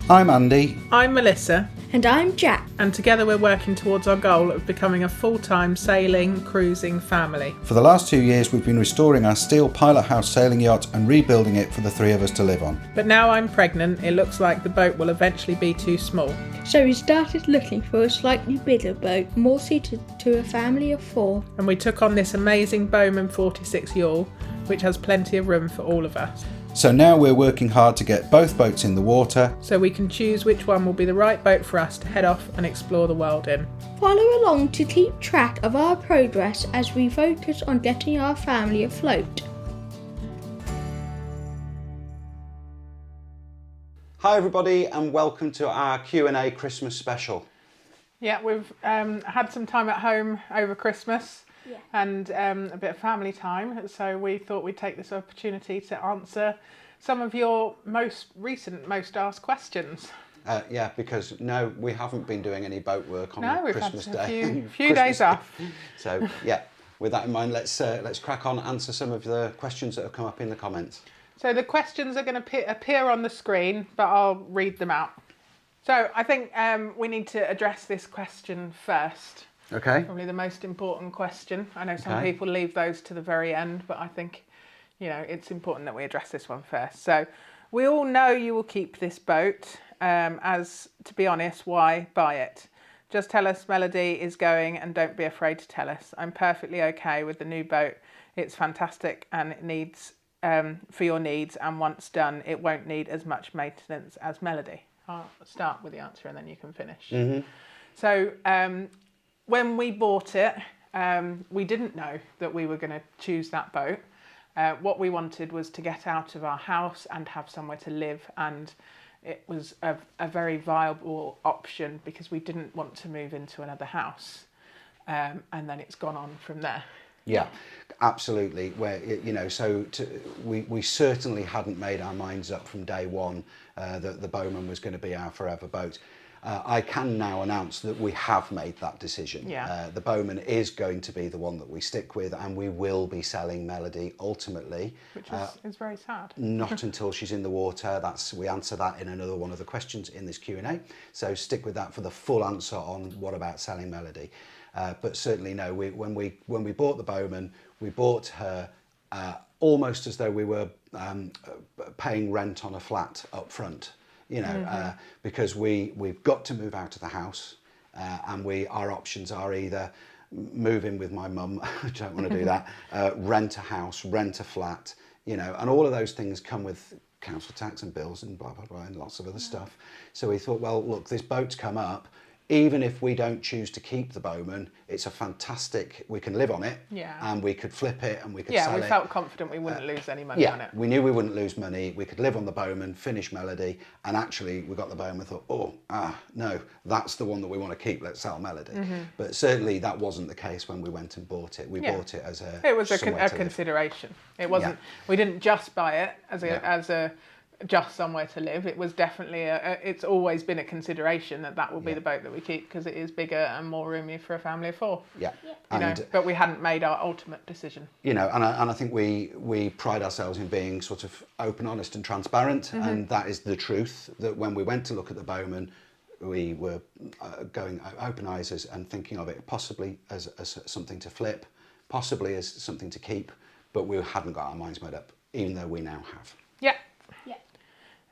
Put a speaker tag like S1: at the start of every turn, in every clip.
S1: I'm Andy.
S2: I'm Melissa.
S3: And I'm Jack.
S2: And together we're working towards our goal of becoming a full-time sailing, cruising family.
S1: For the last 2 years we've been restoring our steel pilot house sailing yacht and rebuilding it for the three of us to live on.
S2: But now I'm pregnant, it looks like the boat will eventually be too small.
S3: So we started looking for a slightly bigger boat, more suited to a family of 4.
S2: And we took on this amazing Bowman 46 yawl, which has plenty of room for all of us.
S1: So now we're working hard to get both boats in the water,
S2: so we can choose which one will be the right boat for us to head off and explore the world in.
S3: Follow along to keep track of our progress as we focus on getting our family afloat.
S1: Hi everybody and welcome to our Q&A Christmas special.
S2: Yeah, we've had some time at home over Christmas. Yeah. And a bit of family time, so we thought we'd take this opportunity to answer some of your most recent, most asked questions.
S1: Yeah, because no, we haven't been doing any boat work on Christmas Day.
S2: A few days off.
S1: So yeah, with that in mind, let's crack on and answer some of the questions that have come up in the comments.
S2: So the questions are going to appear on the screen, but I'll read them out. So I think we need to address this question first.
S1: Okay.
S2: Probably the most important question. I know some people leave those to the very end, but I think, you know, it's important that we address this one first. So we all know you will keep this boat. As to be honest, why buy it? Just tell us Melody is going and don't be afraid to tell us. I'm perfectly okay with the new boat. It's fantastic and it needs for your needs, and once done, it won't need as much maintenance as Melody. I'll start with the answer and then you can finish. Mm-hmm. So when we bought it, we didn't know that we were going to choose that boat. What we wanted was to get out of our house and have somewhere to live, and it was a very viable option because we didn't want to move into another house, and then it's gone on from there.
S1: Yeah, absolutely. Where you know, we certainly hadn't made our minds up from day one that the Bowman was going to be our forever boat. I can now announce that we have made that decision. Yeah. The Bowman is going to be the one that we stick with, and we will be selling Melody ultimately.
S2: Which is very sad.
S1: Not until she's in the water. We answer that in another one of the questions in this Q&A. So stick with that for the full answer on what about selling Melody. But certainly no, when we bought the Bowman, we bought her almost as though we were paying rent on a flat up front. You know, because we've got to move out of the house, and our options are either move in with my mum, I don't want to do that, rent a house, rent a flat, you know, and all of those things come with council tax and bills and blah, blah, blah, and lots of other stuff. So we thought, well, look, this boat's come up. Even if we don't choose to keep the Bowman, it's a fantastic, we can live on it, and we could flip it and we could sell it.
S2: Yeah, we felt confident we wouldn't lose any money on it.
S1: We knew we wouldn't lose money, we could live on the Bowman, finish Melody, and actually we got the Bowman and thought, no, that's the one that we want to keep, let's sell Melody. But certainly that wasn't the case when we went and bought it. We bought it as
S2: a consideration. It wasn't, we didn't just buy it as a just somewhere to live. It was definitely it's always been a consideration that will be the boat that we keep because it is bigger and more roomy for a family of 4. You know, but we hadn't made our ultimate decision. You know,
S1: and I think we pride ourselves in being sort of open, honest and transparent, and that is the truth, that when we went to look at the Bowman, we were going open eyes and thinking of it possibly as something to flip, possibly as something to keep, but we hadn't got our minds made up, even though we now have.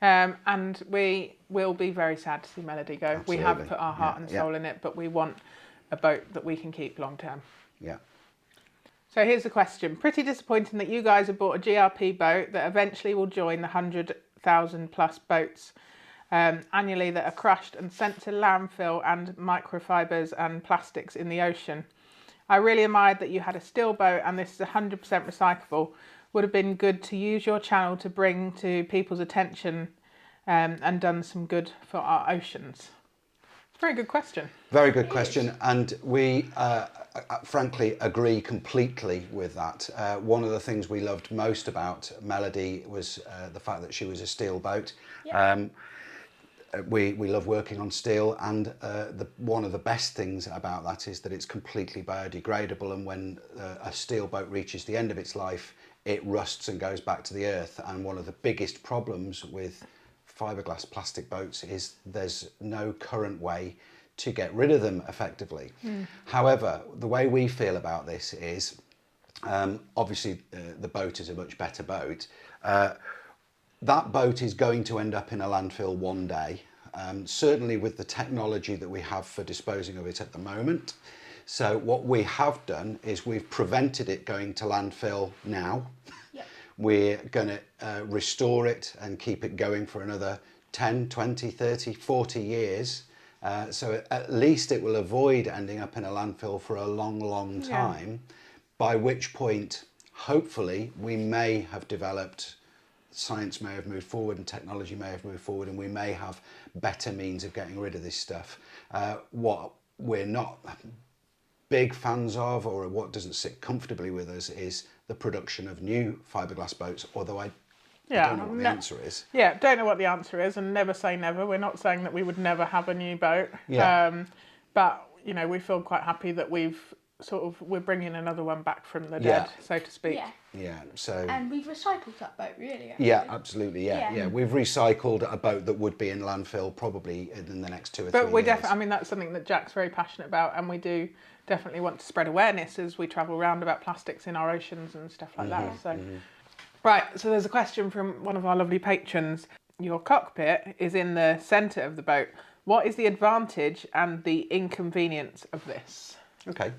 S2: And we will be very sad to see Melody go. Absolutely. We have put our heart and soul in it, but we want a boat that we can keep long term.
S1: Yeah.
S2: So here's the question. Pretty disappointing that you guys have bought a GRP boat that eventually will join the 100,000 plus boats annually that are crushed and sent to landfill and microfibers and plastics in the ocean. I really admired that you had a steel boat and this is 100% recyclable. Would have been good to use your channel to bring to people's attention and done some good for our oceans. It's a very good question.
S1: Very good question, and we frankly agree completely with that. One of the things we loved most about Melody was the fact that she was a steel boat. We love working on steel, and one of the best things about that is that it's completely biodegradable, and when a steel boat reaches the end of its life, it rusts and goes back to the earth. And one of the biggest problems with fiberglass plastic boats is there's no current way to get rid of them effectively. However, the way we feel about this is, obviously the boat is a much better boat. That boat is going to end up in a landfill one day, certainly with the technology that we have for disposing of it at the moment. So what we have done is we've prevented it going to landfill now.
S3: Yep.
S1: We're going to restore it and keep it going for another 10, 20, 30, 40 years. So at least it will avoid ending up in a landfill for a long, long time, by which point, hopefully, we may have developed, science may have moved forward and technology may have moved forward, and we may have better means of getting rid of this stuff. What we're not big fans of, or what doesn't sit comfortably with us, is the production of new fiberglass boats, although I don't know what the answer is.
S2: Yeah, don't know what the answer is, and never say never. We're not saying that we would never have a new boat.
S1: Yeah.
S2: But, you know, we feel quite happy that we're bringing another one back from the dead, so to speak.
S3: Yeah.
S1: Yeah, so...
S3: And we've recycled that boat, really. Actually.
S1: Yeah, absolutely, yeah. We've recycled a boat that would be in landfill probably in the next 2 or 3 years.
S2: But we definitely, I mean, that's something that Jack's very passionate about, and we do definitely want to spread awareness as we travel around about plastics in our oceans and stuff like that. So, right, so there's a question from one of our lovely patrons. Your cockpit is in the centre of the boat. What is the advantage and the inconvenience of this?
S1: Okay.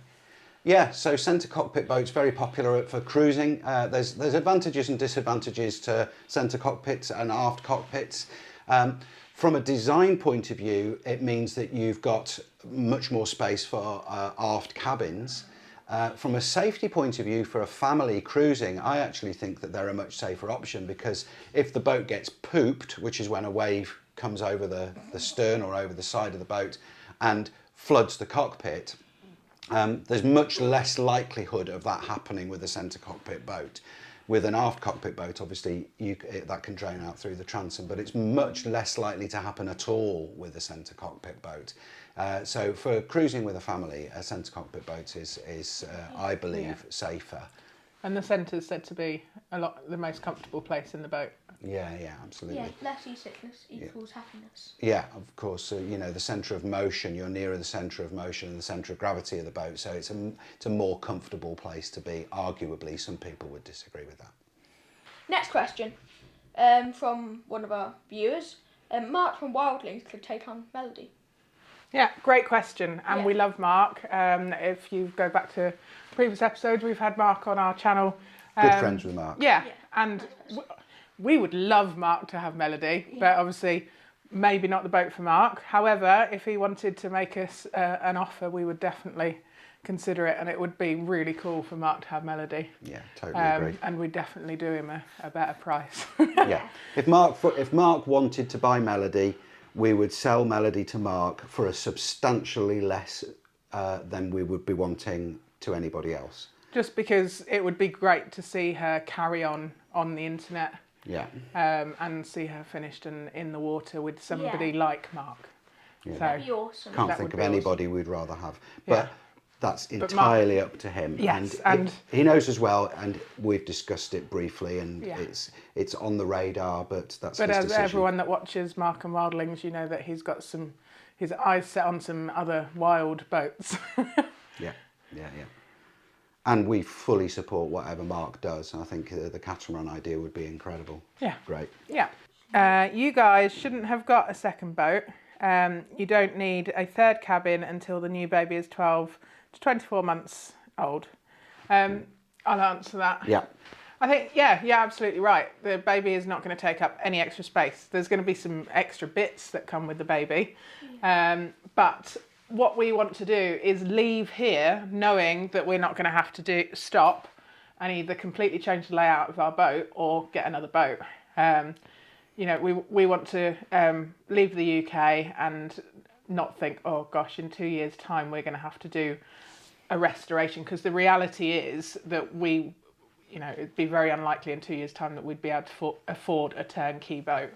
S1: Yeah, so centre cockpit boats, very popular for cruising. There's advantages and disadvantages to centre cockpits and aft cockpits. From a design point of view, it means that you've got much more space for aft cabins. From a safety point of view, for a family cruising, I actually think that they're a much safer option, because if the boat gets pooped, which is when a wave comes over the stern or over the side of the boat and floods the cockpit, there's much less likelihood of that happening with a centre cockpit boat. With an aft cockpit boat, obviously, that can drain out through the transom, but it's much less likely to happen at all with a centre cockpit boat. So for cruising with a family, a centre cockpit boat is I believe, safer.
S2: And the centre's said to be the most comfortable place in the boat.
S1: Yeah, absolutely.
S3: Yeah, less seasickness equals happiness.
S1: Yeah, of course. So, you know, the centre of motion, you're nearer the centre of motion and the centre of gravity of the boat. So it's a more comfortable place to be. Arguably, some people would disagree with that.
S3: Next question from one of our viewers. Mark from Wildlings could take on Melody.
S2: Yeah, great question. And we love Mark. If you go back to previous episodes, we've had Mark on our channel.
S1: Good friends with Mark.
S2: Yeah. And we would love Mark to have Melody, but obviously maybe not the boat for Mark. However, if he wanted to make us an offer, we would definitely consider it, and it would be really cool for Mark to have Melody.
S1: Yeah, totally agree.
S2: And we'd definitely do him a better price.
S1: Yeah. If Mark wanted to buy Melody, we would sell Melody to Mark for a substantially less than we would be wanting to anybody else.
S2: Just because it would be great to see her carry on the internet.
S1: Yeah.
S2: And see her finished and in the water with somebody like Mark.
S1: Yeah.
S2: So
S3: That'd be awesome.
S1: Can't think of anybody we'd rather have. But that's entirely up to him.
S2: Yes,
S1: and he knows as well, and we've discussed it briefly, and
S2: Yeah.
S1: it's on the radar, but that's his
S2: as
S1: decision.
S2: everyone that watches Mark and Wildlings, you know that he's got his eyes set on some other wild boats.
S1: Yeah. And we fully support whatever Mark does. And I think the catamaran idea would be incredible.
S2: Yeah.
S1: Great.
S2: Yeah. You guys shouldn't have got a second boat. You don't need a third cabin until the new baby is 12 to 24 months old. I'll answer that.
S1: Yeah.
S2: I think, you're absolutely right. The baby is not going to take up any extra space. There's going to be some extra bits that come with the baby. But what we want to do is leave here knowing that we're not going to have to stop and either completely change the layout of our boat or get another boat. You know, we want to leave the UK and not think, oh gosh, in 2 years' time we're going to have to do a restoration, because the reality is that it'd be very unlikely in 2 years' time that we'd be able to afford a turnkey boat.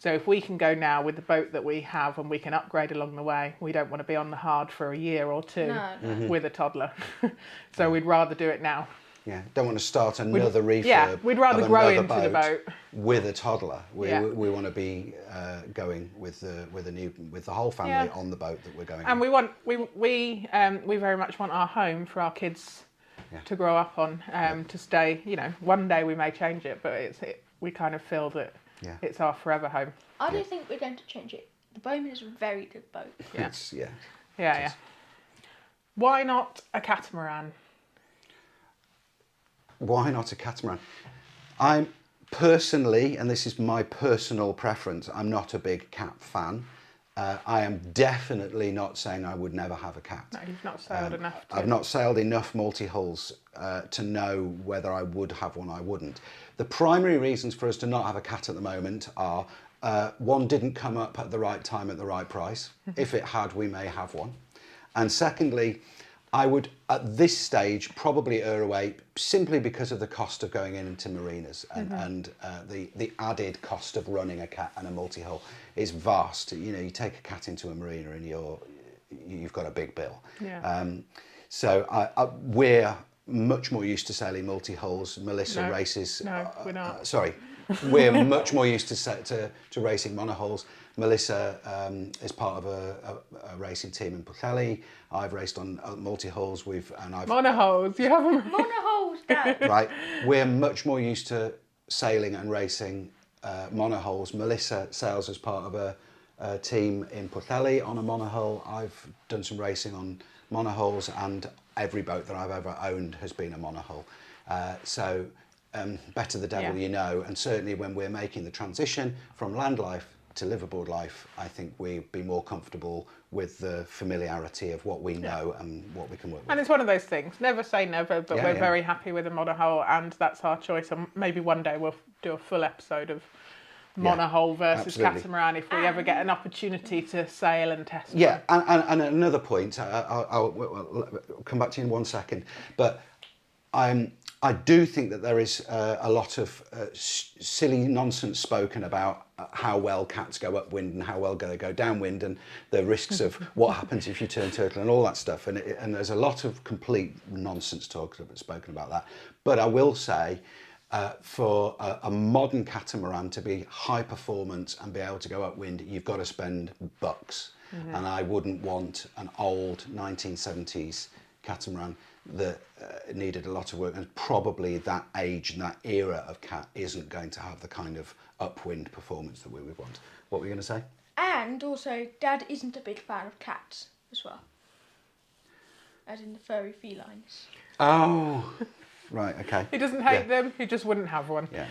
S2: So if we can go now with the boat that we have and we can upgrade along the way, we don't want to be on the hard for a year or two with a toddler. So we'd rather do it now.
S1: Yeah, don't want to start another refurb.
S2: Yeah, we'd rather
S1: of
S2: grow
S1: another
S2: into the boat
S1: with a toddler. We
S2: Yeah.
S1: we want to be going with the whole family
S2: Yeah.
S1: on the boat that we're going.
S2: and
S1: on.
S2: we very much want our home for our kids
S1: Yeah.
S2: to grow up on, to stay. You know, one day we may change it, but we kind of feel that
S1: Yeah.
S2: it's our forever home.
S3: I don't think we're going to change it. The Bowman is a very good boat.
S2: Yeah.
S1: Yeah.
S2: Why not a catamaran?
S1: Why not a catamaran? I'm personally, and this is my personal preference, I'm not a big cat fan. I am definitely not saying I would never have a cat.
S2: No, you've not sailed enough to...
S1: I've not sailed enough multi-hulls to know whether I would have one or I wouldn't. The primary reasons for us to not have a cat at the moment are, one didn't come up at the right time at the right price. If it had, we may have one. And secondly, I would, at this stage, probably err away simply because of the cost of going into marinas and the added cost of running a cat and a multi-hull is vast. You know, you take a cat into a marina and you've got a big bill.
S2: Yeah.
S1: So we're much more used to sailing multi-hulls. Melissa races.
S2: No, we're not.
S1: Sorry, we're much more used to racing monohulls. Melissa is part of a racing team in Pwllheli. I've raced on multi-hulls.
S2: Monohulls, you haven't...
S3: Monohulls, Dad.
S1: Right, we're much more used to sailing and racing monohulls. Melissa sails as part of a team in Pwllheli on a monohull. I've done some racing on monohulls, and every boat that I've ever owned has been a monohull. So better the devil you know, and certainly when we're making the transition from land life to liveaboard life, I think we'd be more comfortable with the familiarity of what we know and what we can work with.
S2: And it's one of those things, never say never, but we're very happy with a monohull, and that's our choice. And maybe one day we'll do a full episode of monohull versus catamaran if we ever get an opportunity to sail and test one.
S1: Yeah, and another point, I'll come back to you in 1 second, but I do think that there is a lot of silly nonsense spoken about how well cats go upwind and how well they go downwind and the risks of what happens if you turn turtle and all that stuff. And there's a lot of complete nonsense spoken about that. But I will say, for a modern catamaran to be high performance and be able to go upwind, you've got to spend bucks. And I wouldn't want an old 1970s catamaran that needed a lot of work, and probably that age and that era of cat isn't going to have the kind of upwind performance that we would want. What were you going to say?
S3: And also, Dad isn't a big fan of cats as well. As in the furry felines.
S1: Oh, right, okay.
S2: He doesn't hate them, he just wouldn't have one.
S1: Yeah,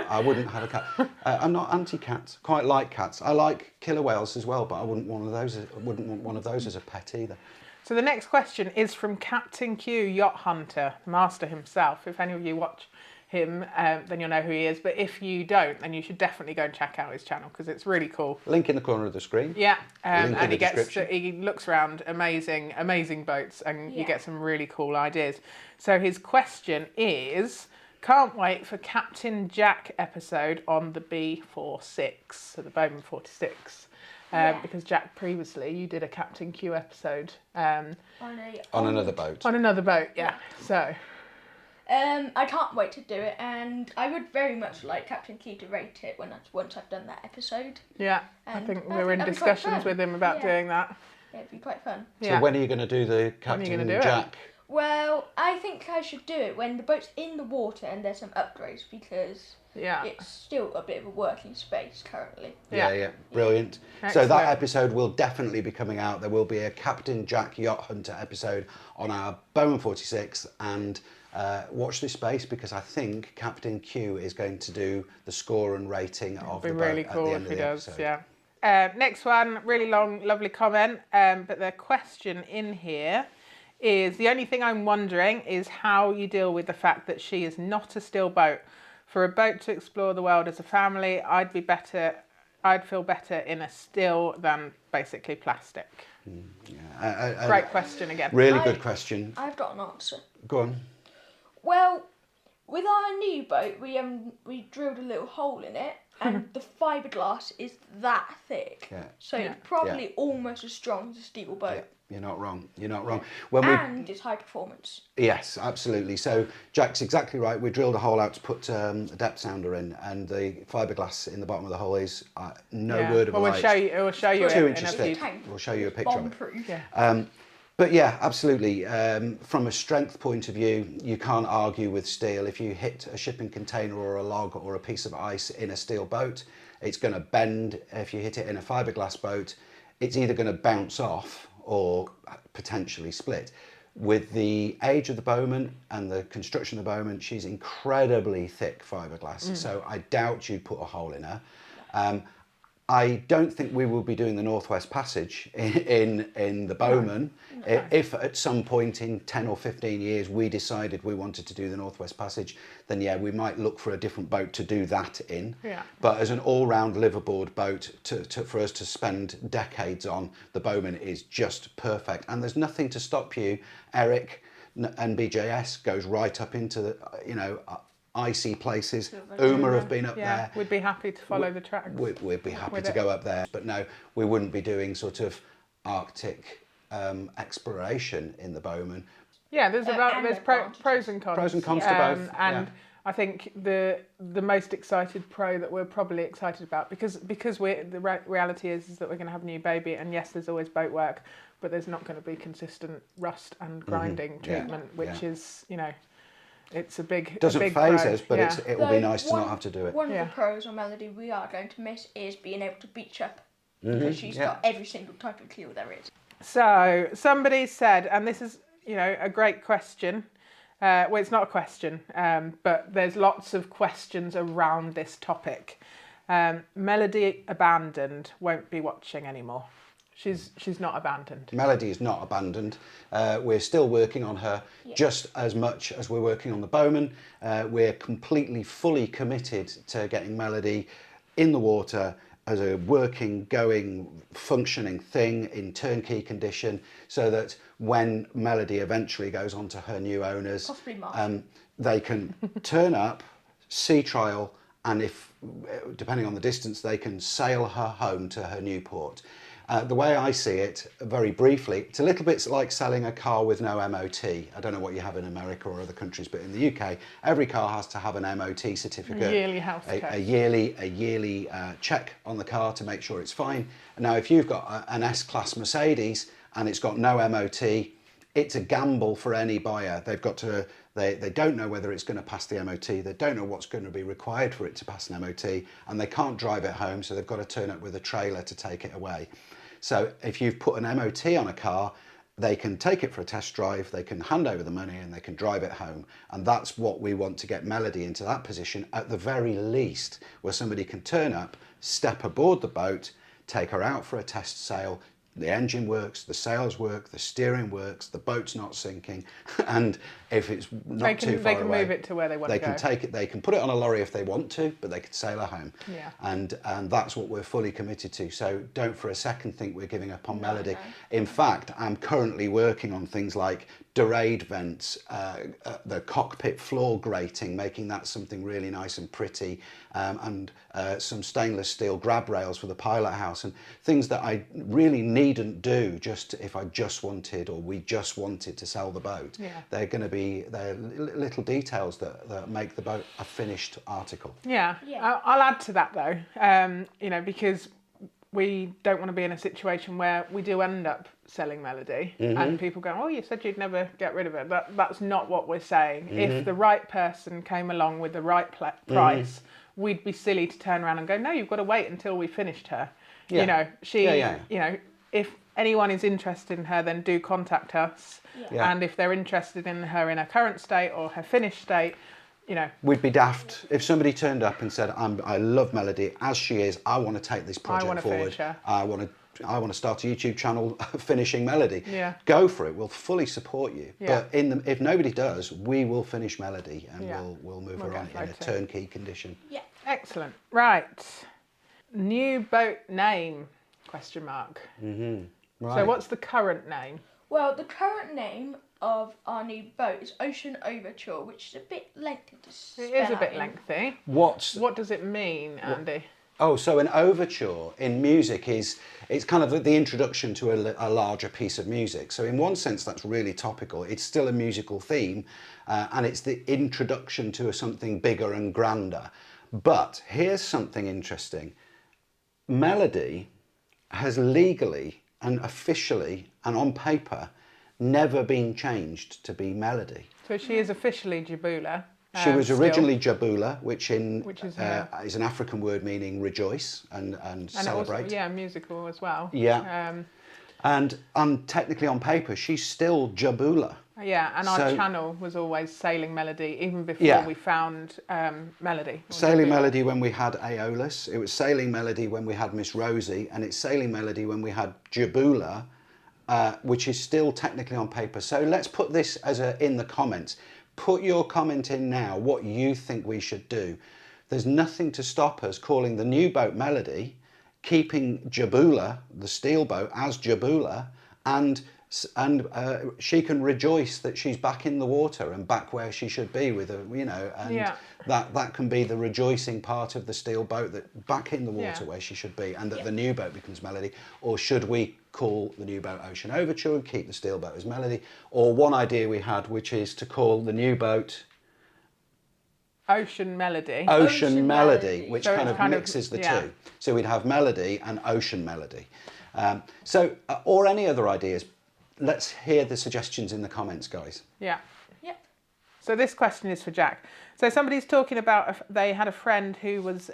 S1: I wouldn't have a cat. I'm not anti-cat. Quite like cats. I like killer whales as well, but I wouldn't want one of those as a pet either.
S2: So the next question is from Captain Q, Yacht Hunter, the master himself. If any of you watch him, then you'll know who he is. But if you don't, then you should definitely go and check out his channel because it's really cool.
S1: Link in the corner of the screen.
S2: Yeah,
S1: Link in
S2: and
S1: the
S2: he looks around amazing boats, and you get some really cool ideas. So his question is, can't wait for Captain Jack episode on the B46, so the Bowman 46. Because Jack, previously you did a Captain Q episode
S1: on another boat.
S2: On another boat, yeah. So
S3: I can't wait to do it, and I would very much like Captain Q to rate it once I've done that episode.
S2: Yeah,
S3: And
S2: I think
S3: I
S2: we're
S3: think
S2: in
S3: that'd be
S2: discussions
S3: quite
S2: with him about
S3: fun.
S2: doing that.
S3: Yeah, it'd be quite fun.
S1: So when are you going to do the Captain Jack?
S3: Well, I think I should do it when the boat's in the water and there's some upgrades, because it's still a bit of a working space currently.
S1: Yeah, brilliant.
S2: Excellent.
S1: So that episode will definitely be coming out. There will be a Captain Jack Yacht Hunter episode on our Bowman 46, and watch this space because I think Captain Q is going to do the score and rating of the boat
S2: really cool
S1: at the end
S2: if
S1: of
S2: he
S1: the
S2: does.
S1: episode.
S2: Yeah. Next one, really long, lovely comment. But the question in here is, the only thing I'm wondering is how you deal with the fact that she is not a still boat. For a boat to explore the world as a family, I'd feel better in a still than basically plastic. Great question again.
S1: Really good question.
S3: I've got an answer.
S1: Go on.
S3: Well, with our new boat, we drilled a little hole in it, and the fiberglass is that thick.
S1: Yeah.
S3: So it's probably almost as strong as a steel boat.
S1: Yeah. You're not wrong. You're not wrong.
S3: And it's high performance.
S1: Yes, absolutely. So Jack's exactly right. We drilled a hole out to put a depth sounder in, and the fiberglass in the bottom of the hole is no word of a lie.
S2: We'll show you
S1: 2
S2: it
S1: inches
S2: in
S1: thick.
S2: few.
S1: We'll show you a picture of it.
S3: Bomb-proof.
S2: Yeah.
S1: But yeah, absolutely. From a strength point of view, you can't argue with steel. If you hit a shipping container or a log or a piece of ice in a steel boat, it's going to bend. If you hit it in a fiberglass boat, it's either going to bounce off or potentially split. With the age of the Bowman and the construction of the Bowman, she's incredibly thick fiberglass, so I doubt you'd put a hole in her. I don't think we will be doing the Northwest Passage in the Bowman. No. If at some point in 10 or 15 years we decided we wanted to do the Northwest Passage, then yeah, we might look for a different boat to do that in. Yeah. But as an all-round liverboard boat for us to spend decades on, the Bowman is just perfect. And there's nothing to stop you. Eric and BJS goes right up into the, icy places. Uma have been up there.
S2: We'd be happy to follow the tracks.
S1: We'd be happy to go up there, but no, we wouldn't be doing sort of Arctic exploration in the Bowman.
S2: Yeah, there's pros and cons.
S1: Pros and cons to both.
S2: And I think the most excited pro that we're probably excited about, because reality is that we're going to have a new baby, and yes, there's always boat work, but there's not going to be consistent rust and grinding treatment, which is, it's a big
S1: doesn't phase us, but it will be nice to not have to do it.
S3: One of the pros on Melody we are going to miss is being able to beach up, because she's got every single type of keel there is.
S2: So somebody said, and this is a great question. Well, it's not a question, but there's lots of questions around this topic. Melody abandoned, won't be watching anymore. She's not abandoned.
S1: Melody is not abandoned. We're still working on her just as much as we're working on the Bowman. We're completely, fully committed to getting Melody in the water as a working, going, functioning thing in turnkey condition, so that when Melody eventually goes on to her new owners, they can turn up, sea trial, and if, depending on the distance, they can sail her home to her new port. The way I see it, very briefly, it's a little bit like selling a car with no MOT. I don't know what you have in America or other countries, but in the UK, every car has to have an MOT certificate.
S2: A yearly health check.
S1: A yearly check on the car to make sure it's fine. Now, if you've got an S-Class Mercedes and it's got no MOT, it's a gamble for any buyer. They've got to, they don't know whether it's going to pass the MOT. They don't know what's going to be required for it to pass an MOT, and they can't drive it home, so they've got to turn up with a trailer to take it away. So if you've put an MOT on a car, they can take it for a test drive, they can hand over the money, and they can drive it home. And that's what we want to get Melody into, that position, at the very least, where somebody can turn up, step aboard the boat, take her out for a test sail. The engine works, the sails work, the steering works, the boat's not sinking, and if it's not too far away,
S2: they can move it to where they want to go.
S1: They can take it, they can put it on a lorry if they want to, but they can sail her home. Yeah. And that's what we're fully committed to. So don't for a second think we're giving up on Melody. In fact, I'm currently working on things like dorade vents, the cockpit floor grating, making that something really nice and pretty, and some stainless steel grab rails for the pilot house, and things that I really needn't do just if I just wanted, or we just wanted to sell the boat. Yeah. They're going to be little details that make the boat a finished article.
S2: Yeah. I'll add to that though, because we don't want to be in a situation where we do end up selling Melody and people go, oh, you said you'd never get rid of it. That's not what we're saying. If the right person came along with the right price, we'd be silly to turn around and go, no, you've got to wait until we finished her. Yeah. If anyone is interested in her, then do contact us. Yeah. And if they're interested in her in her current state or her finished state,
S1: we'd be daft if somebody turned up and said, I love Melody as she is, I want to take this project forward. I want to start a YouTube channel finishing Melody. Yeah. Go for it. We'll fully support you. Yeah. But if nobody does, we will finish Melody and we'll move her on in a turnkey condition. Yeah.
S2: Excellent. Right. New boat name? ?
S1: Right.
S2: So what's the current name?
S3: Well, the current name of our new boat is Ocean Overture, which is a bit lengthy to spell.
S2: It is a bit lengthy. What does it mean, Andy?
S1: Oh, so an overture in music it's kind of the introduction to a larger piece of music. So in one sense, that's really topical. It's still a musical theme, and it's the introduction to something bigger and grander. But here's something interesting. Melody has legally and officially and on paper never been changed to be melody.
S2: So she is officially Jabula.
S1: She was originally Jabula, which is an African word meaning rejoice and celebrate.
S2: Also, musical as well.
S1: Yeah. And technically on paper, she's still Jabula.
S2: Yeah, and our channel was always Sailing Melody, even before we found Melody.
S1: Sailing Melody when we had Aeolus, it was Sailing Melody when we had Miss Rosie, and it's Sailing Melody when we had Jabula, which is still technically on paper. So let's put this in the comments. Put your comment in now, what you think we should do. There's nothing to stop us calling the new boat Melody, keeping Jabula, the steel boat, as Jabula, and she can rejoice that she's back in the water and back where she should be with her, and that can be the rejoicing part of the steel boat, that back in the water where she should be, and that the new boat becomes Melody. Or should we call the new boat Ocean Overture and keep the steel boat as Melody? Or one idea we had, which is to call the new boat
S2: Ocean Melody.
S1: Ocean Melody, which kind of mixes the two. So we'd have Melody and Ocean Melody. Or any other ideas. Let's hear the suggestions in the comments, guys.
S2: Yeah. So this question is for Jack. So somebody's talking about they had a friend who was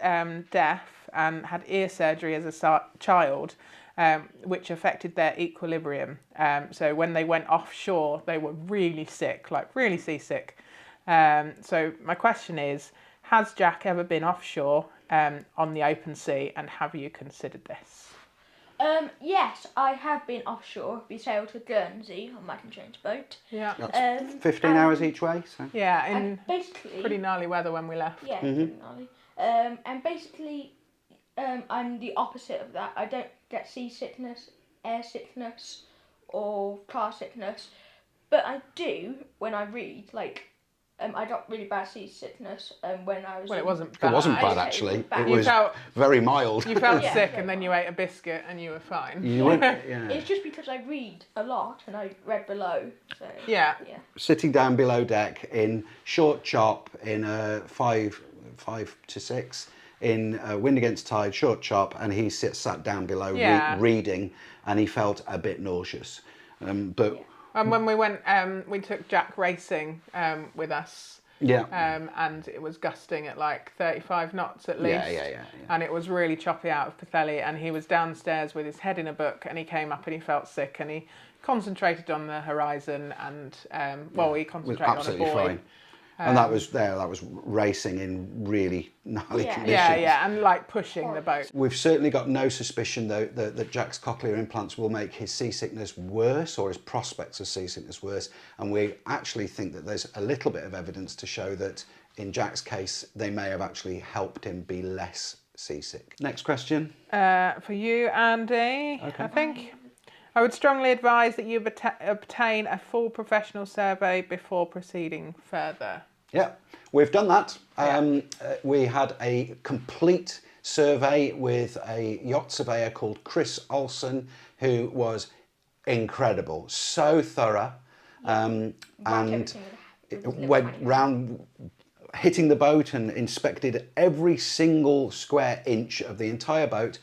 S2: deaf and had ear surgery as a child, which affected their equilibrium. So when they went offshore, they were really sick, like really seasick. So my question is, has Jack ever been offshore on the open sea, and have you considered this?
S3: Yes, I have been offshore. We sailed to Guernsey on my change boat.
S2: Yeah.
S1: That's 15 hours each way. So.
S2: Yeah, in
S3: basically
S2: pretty gnarly weather when we left.
S3: Yeah, pretty gnarly. And basically, I'm the opposite of that. I don't get seasickness, air sickness, or car sickness, but I do when I read. I got really bad seasickness when I was.
S2: Well, it wasn't bad.
S1: It wasn't bad actually. It was very mild.
S2: You felt sick, and then you ate a biscuit, and you were fine.
S3: It's just because I read a lot, and I read below. So
S2: yeah.
S1: Sitting down below deck in short chop in a 5 to 6 in wind against tide, short chop, and he sat down below reading, and he felt a bit nauseous, but.
S2: And when we went, we took Jack racing with us.
S1: Yeah.
S2: And it was gusting at like 35 knots at least.
S1: Yeah.
S2: And it was really choppy out of Pwllheli, and he was downstairs with his head in a book, and he came up and he felt sick, and he concentrated on the horizon, and he concentrated on a buoy. Fine.
S1: And that was racing in really gnarly conditions.
S2: Yeah, and like pushing the boat.
S1: We've certainly got no suspicion though that Jack's cochlear implants will make his seasickness worse, or his prospects of seasickness worse. And we actually think that there's a little bit of evidence to show that in Jack's case, they may have actually helped him be less seasick. Next question.
S2: For you, Andy, okay. I think. I would strongly advise that you obtain a full professional survey before proceeding further.
S1: Yeah, we've done that. We had a complete survey with a yacht surveyor called Chris Olsen, who was incredible, so thorough, and went round hitting the boat and inspected every single square inch of the entire boat,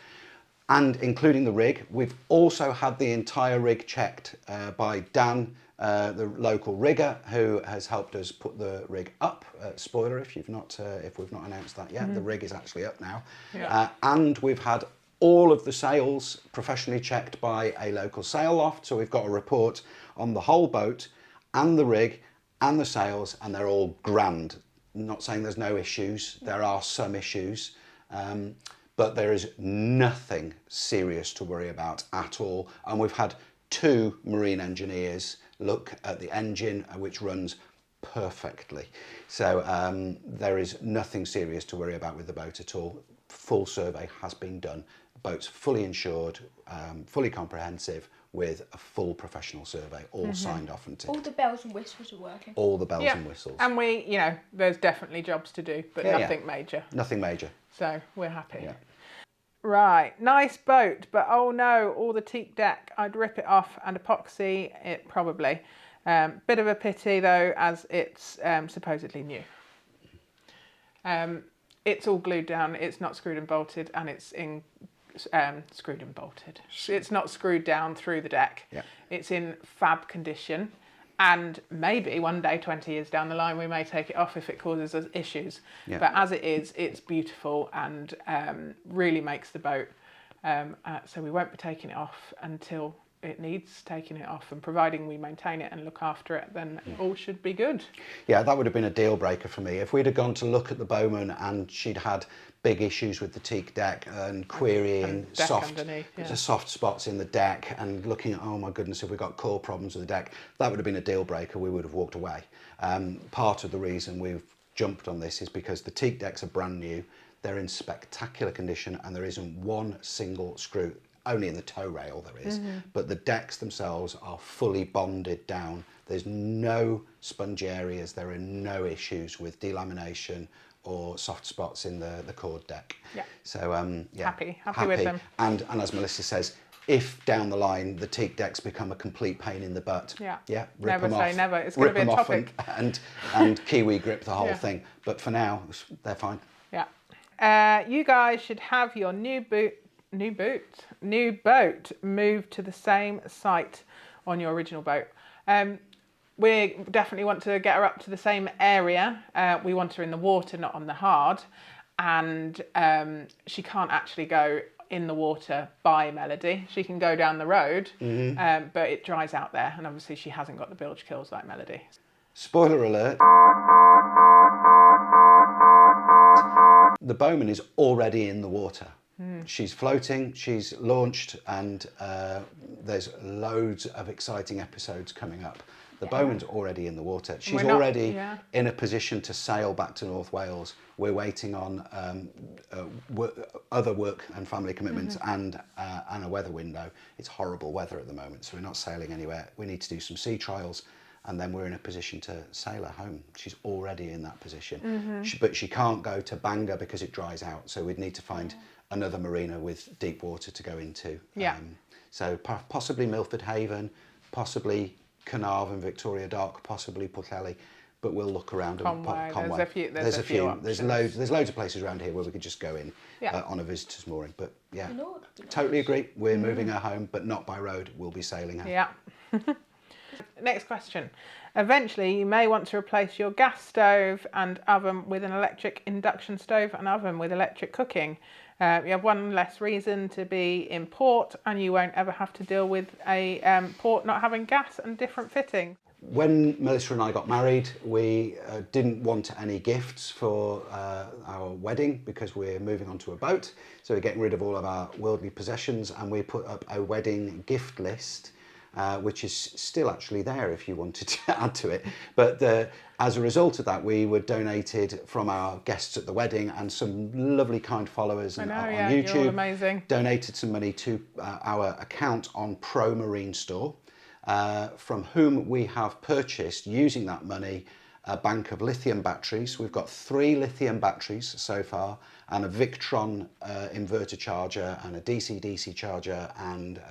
S1: and including the rig. We've also had the entire rig checked by Dan, the local rigger, who has helped us put the rig up. Spoiler, if we've not announced that yet, the rig is actually up now. Yeah. And we've had all of the sails professionally checked by a local sail loft. So we've got a report on the whole boat and the rig and the sails, and they're all grand. I'm not saying there's no issues. There are some issues. But there is nothing serious to worry about at all. And we've had 2 marine engineers look at the engine, which runs perfectly. So there is nothing serious to worry about with the boat at all. Full survey has been done. The boat's fully insured, fully comprehensive, with a full professional survey, all signed off and ticked.
S3: All the bells and whistles are working.
S1: All the bells and whistles.
S2: And there's definitely jobs to do, but nothing major.
S1: Nothing major.
S2: So we're happy.
S1: Yeah.
S2: Right, nice boat, but oh no, all the teak deck, I'd rip it off and epoxy it probably. Bit of a pity though, as it's supposedly new. It's all glued down, it's not screwed and bolted, and it's in screwed and bolted. It's not screwed down through the deck.
S1: Yeah.
S2: It's in fab condition, and maybe one day, 20 years down the line, we may take it off if it causes us issues.
S1: Yeah.
S2: But as it is, it's beautiful and really makes the boat. So we won't be taking it off until it needs taking it off, and providing we maintain it and look after it, then all should be good.
S1: Yeah, that would have been a deal breaker for me. If we'd have gone to look at the Bowman and she'd had big issues with the teak deck and querying soft spots in the deck and looking at, oh my goodness, if we got core problems with the deck, that would have been a deal breaker. We would have walked away. Part of the reason we've jumped on this is because the teak decks are brand new, they're in spectacular condition, and there isn't one single screw, only in the tow rail there is, but the decks themselves are fully bonded down. There's no spongy areas, there are no issues with delamination or soft spots in the chord deck.
S2: Yeah.
S1: So yeah,
S2: happy with them.
S1: And as Melissa says, if down the line the teak decks become a complete pain in the butt, rip
S2: never
S1: them
S2: say
S1: off,
S2: never. It's going to be a topic.
S1: and Kiwi grip the whole thing. But for now, they're fine.
S2: Yeah. You guys should have your new boat moved to the same site on your original boat. We definitely want to get her up to the same area. We want her in the water, not on the hard. And she can't actually go in the water by Melody. She can go down the road, but it dries out there. And obviously she hasn't got the bilge kills like Melody.
S1: Spoiler alert. The Bowman is already in the water. She's floating, she's launched, and there's loads of exciting episodes coming up. The Bowman's already in the water. She's already in a position to sail back to North Wales. We're waiting on other work and family commitments and a weather window. It's horrible weather at the moment, so we're not sailing anywhere. We need to do some sea trials, and then we're in a position to sail her home. She's already in that position. But she can't go to Bangor because it dries out, so we'd need to find another marina with deep water to go into. So possibly Milford Haven, possibly Carnarvon, Victoria Dock, possibly Pwllheli, but we'll look around.
S2: Conway. There's a few.
S1: There's loads of places around here where we could just go in on a visitor's mooring. But yeah, totally agree. We're moving her home, but not by road. We'll be sailing her.
S2: Yeah. Next question. Eventually, you may want to replace your gas stove and oven with an electric induction stove and oven with electric cooking. You have one less reason to be in port, and you won't ever have to deal with a port not having gas and different fittings.
S1: When Melissa and I got married, we didn't want any gifts for our wedding because we're moving onto a boat. So we're getting rid of all of our worldly possessions, and we put up a wedding gift list, which is still actually there if you wanted to add to it. But as a result of that, we were donated from our guests at the wedding, and some lovely kind followers on YouTube
S2: you're all amazing.
S1: Donated some money to our account on Pro Marine Store, from whom we have purchased, using that money, a bank of lithium batteries. We've got 3 lithium batteries so far, and a Victron inverter charger, and a DC-DC charger, and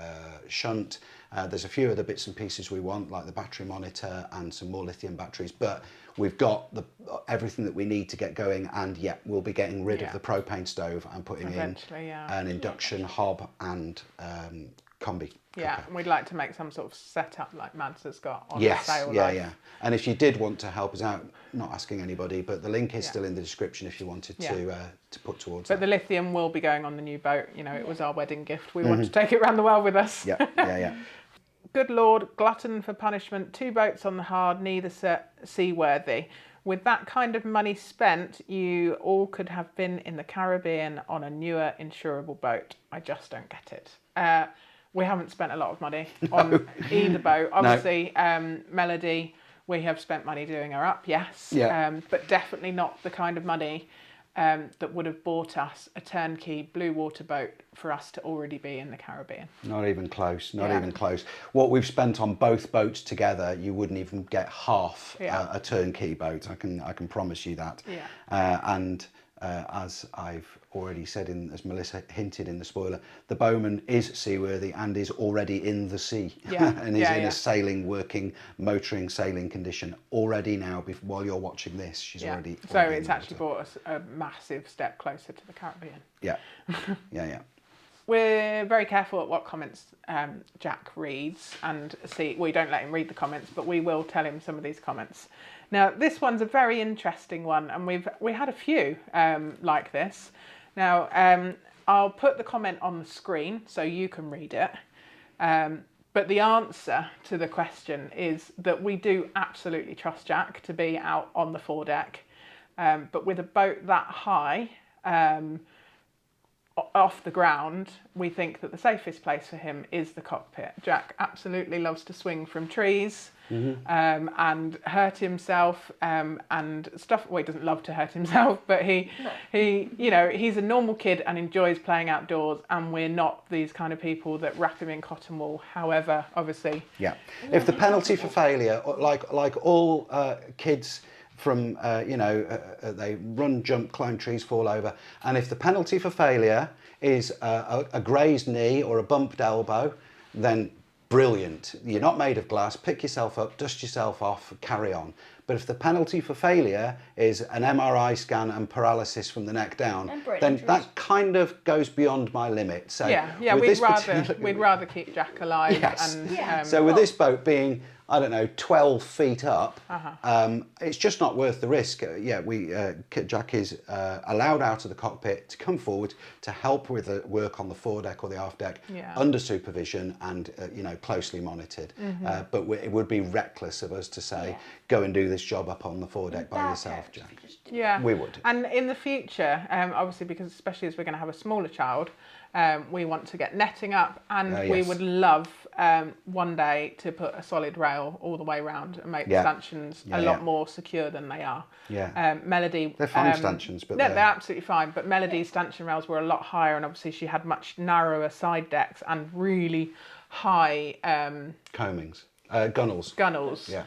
S1: shunt. There's a few other bits and pieces we want, like the battery monitor and some more lithium batteries, but we've got everything that we need to get going, and we'll be getting rid of the propane stove and putting in an induction hob and combi.
S2: Yeah, and we'd like to make some sort of setup like Mads has got on the sail life.
S1: And if you did want to help us out, not asking anybody, but the link is still in the description if you wanted to put towards
S2: But the lithium will be going on the new boat. You know, it was our wedding gift. We want to take it around the world with us.
S1: Yeah.
S2: Good Lord, glutton for punishment, 2 boats on the hard, neither seaworthy. With that kind of money spent, you all could have been in the Caribbean on a newer insurable boat. I just don't get it. We haven't spent a lot of money on either boat. Obviously, Melody, we have spent money doing her up, yes. But definitely not the kind of money that would have bought us a turnkey Bluewater boat for us to already be in the Caribbean.
S1: Not even close, even close. What we've spent on both boats together, you wouldn't even get half a turnkey boat. I can promise you that. And as I've already said, as Melissa hinted in the spoiler, the Bowman is seaworthy and is already in the sea and is in a sailing, motoring sailing condition already now. While you're watching this, she's already.
S2: So it's actually brought us a massive step closer to the Caribbean.
S1: Yeah, yeah.
S2: We're very careful at what comments Jack reads, and we don't let him read the comments, but we will tell him some of these comments. Now, this one's a very interesting one, and we had a few like this. Now, I'll put the comment on the screen so you can read it. But the answer to the question is that we do absolutely trust Jack to be out on the foredeck, but with a boat that high, off the ground, we think that the safest place for him is the cockpit. Jack absolutely loves to swing from trees and hurt himself and stuff. Well, he doesn't love to hurt himself, but he he's a normal kid and enjoys playing outdoors, and we're not these kind of people that wrap him in cotton wool. However, obviously,
S1: if the penalty for failure, like all kids from they run, jump, climb trees, fall over, and if the penalty for failure is a grazed knee or a bumped elbow, then brilliant. You're not made of glass. Pick yourself up, dust yourself off, carry on. But if the penalty for failure is an MRI scan and paralysis from the neck down, then that kind of goes beyond my limit. So
S2: we'd rather keep Jack alive.
S1: Yes. So with this boat being, I don't know, 12 feet up, it's just not worth the risk. Jack is allowed out of the cockpit to come forward to help with the work on the foredeck or the aft deck under supervision and closely monitored. But it would be reckless of us to say, go and do this job up on the foredeck by yourself, Jack.
S2: Yeah,
S1: we would.
S2: And in the future, obviously, because especially as we're going to have a smaller child, we want to get netting up, and we would love one day to put a solid rail all the way around and make the stanchions a lot more secure than they are. Melody,
S1: they're fine stanchions, but
S2: they're absolutely fine. But Melody's stanchion rails were a lot higher, and obviously she had much narrower side decks and really high
S1: coamings, gunnels.
S2: Yeah.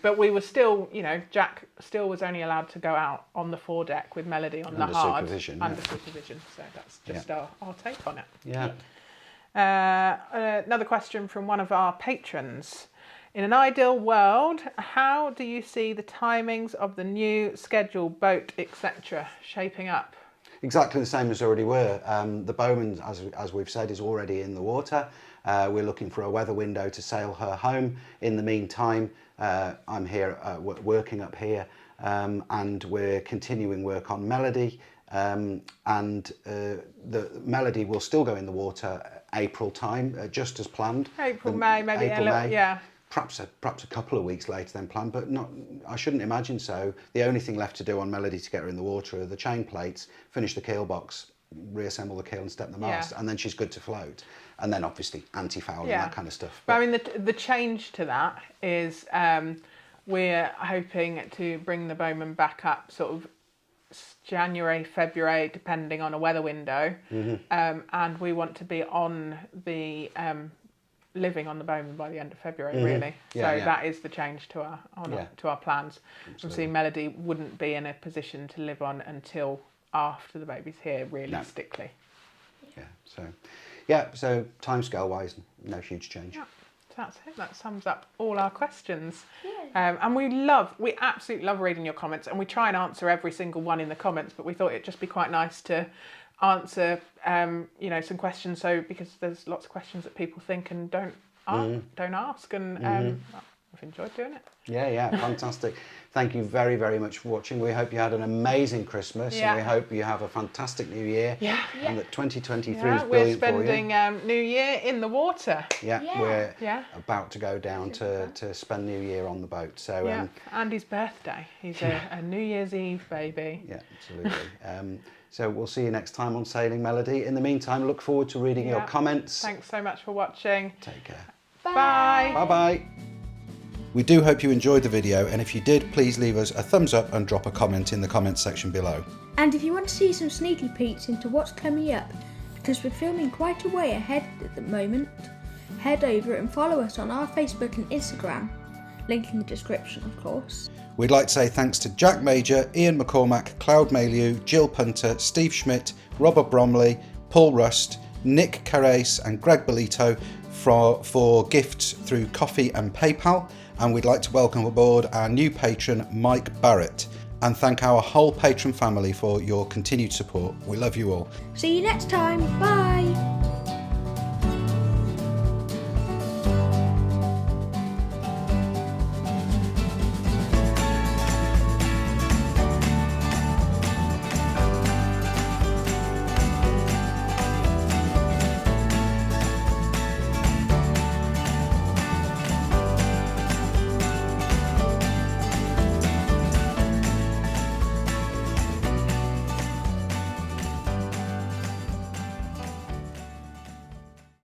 S2: But we were still, Jack still was only allowed to go out on the foredeck with Melody on the hard under supervision. So that's just our take on it.
S1: Yeah.
S2: Another question from one of our patrons. In an ideal world, how do you see the timings of the new schedule, boat, etc. shaping up?
S1: Exactly the same as already were. The Bowman, as we've said, is already in the water. We're looking for a weather window to sail her home. In the meantime, I'm here working up here, and we're continuing work on Melody. The Melody will still go in the water April time, just as planned.
S2: May, maybe April, May.
S1: Perhaps a couple of weeks later than planned, but not. I shouldn't imagine so. The only thing left to do on Melody to get her in the water are the chain plates, finish the keel box, reassemble the keel and step the mast, and then she's good to float. And then obviously anti-foul and that kind of stuff.
S2: But I mean, the change to that is we're hoping to bring the Bowman back up sort of January, February, depending on a weather window. And we want to be on the living on the Bowman by the end of February, really. That is the change to our plans. Obviously, Melody wouldn't be in a position to live on until after the baby's here, realistically.
S1: So timescale wise, no huge change.
S2: Yeah, that's it. That sums up all our questions. And we absolutely love reading your comments, and we try and answer every single one in the comments, but we thought it'd just be quite nice to answer some questions, because there's lots of questions that people think and don't ask, and we've enjoyed doing it.
S1: Fantastic. Thank you very, very much for watching. We hope you had an amazing Christmas, and we hope you have a fantastic New Year. And that 2023 is brilliant for you.
S2: We're spending New Year in the water.
S1: We're about to go down to spend New Year on the boat. So
S2: Andy's birthday. He's a New Year's Eve baby.
S1: Yeah, absolutely. So we'll see you next time on Sailing Melody. In the meantime, look forward to reading your comments.
S2: Thanks so much for watching.
S1: Take care.
S2: Bye.
S1: Bye-bye. We do hope you enjoyed the video, and if you did, please leave us a thumbs up and drop a comment in the comments section below.
S3: And if you want to see some sneaky peeks into what's coming up, because we're filming quite a way ahead at the moment, head over and follow us on our Facebook and Instagram. link in the description, of course.
S1: We'd like to say thanks to Jack Major, Ian McCormack, Cloud Malieu, Jill Punter, Steve Schmidt, Robert Bromley, Paul Rust, Nick Carrace and Greg Bolito for gifts through Coffee and PayPal. And we'd like to welcome aboard our new patron, Mike Barrett, and thank our whole patron family for your continued support. We love you all.
S3: See you next time. Bye.